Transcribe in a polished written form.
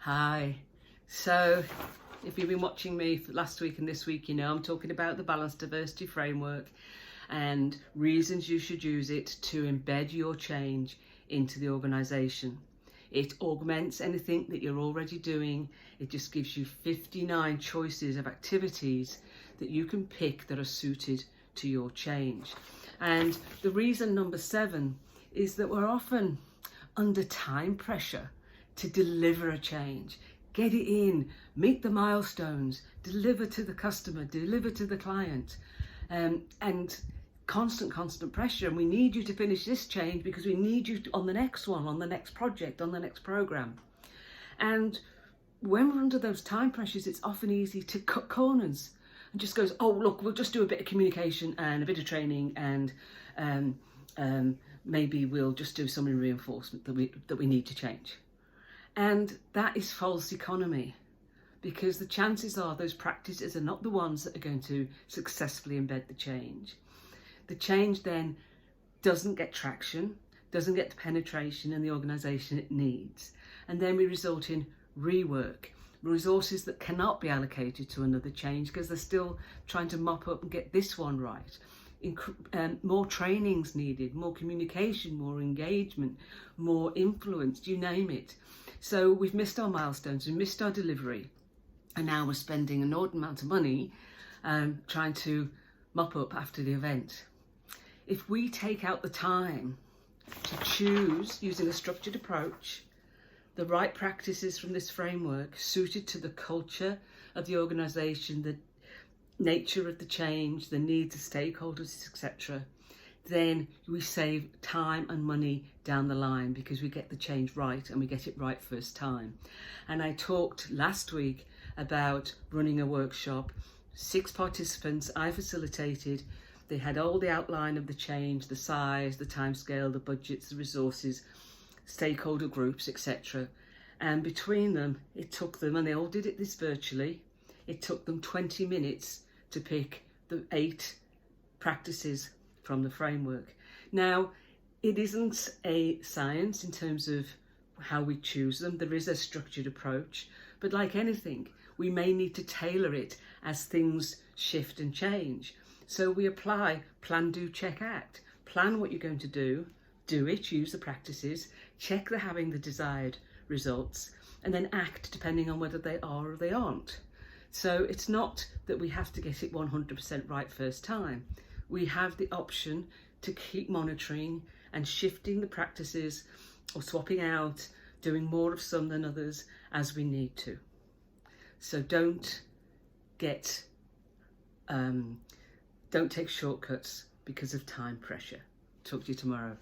Hi. So, if you've been watching me for last week and this week, you know I'm talking about the Balanced Diversity Framework and reasons you should use it to embed your change into the organisation. It augments anything that you're already doing. It just gives you 59 choices of activities that you can pick that are suited to your change. And the reason number 7 is that we're often under time pressure to deliver a change, get it in, meet the milestones, deliver to the customer, deliver to the client, and constant pressure. And we need you to finish this change because we need you on the next one, on the next project, on the next program. And when we're under those time pressures, it's often easy to cut corners and just goes, oh look, we'll just do a bit of communication and a bit of training, and maybe we'll just do some reinforcement that we need to change. And that is false economy, because the chances are those practices are not the ones that are going to successfully embed the change. The change then doesn't get traction, doesn't get the penetration in the organisation it needs. And then we result in rework, resources that cannot be allocated to another change because they're still trying to mop up and get this one right. More trainings needed, more communication, more engagement, more influence, you name it. So we've missed our milestones, we've missed our delivery, and now we're spending an inordinate amount of money trying to mop up after the event. If we take out the time to choose, using a structured approach, the right practices from this framework suited to the culture of the organisation, the nature of the change, the needs of stakeholders, etc., then we save time and money down the line because we get the change right and we get it right first time. And I talked last week about running a workshop. 6 participants I facilitated. They had all the outline of the change, the size, the timescale, the budgets, the resources, stakeholder groups, etc. And between them, it took them, and they all did this virtually, it took them 20 minutes to pick the 8 practices from the framework. Now, it isn't a science in terms of how we choose them. There is a structured approach, but like anything, we may need to tailor it as things shift and change. So we apply plan, do, check, act. Plan what you're going to do it, use the practices, check they're having the desired results, and then act depending on whether they are or they aren't. So it's not that we have to get it 100% right first time. We have the option to keep monitoring and shifting the practices or swapping out, doing more of some than others as we need to. So don't take shortcuts because of time pressure. Talk to you tomorrow.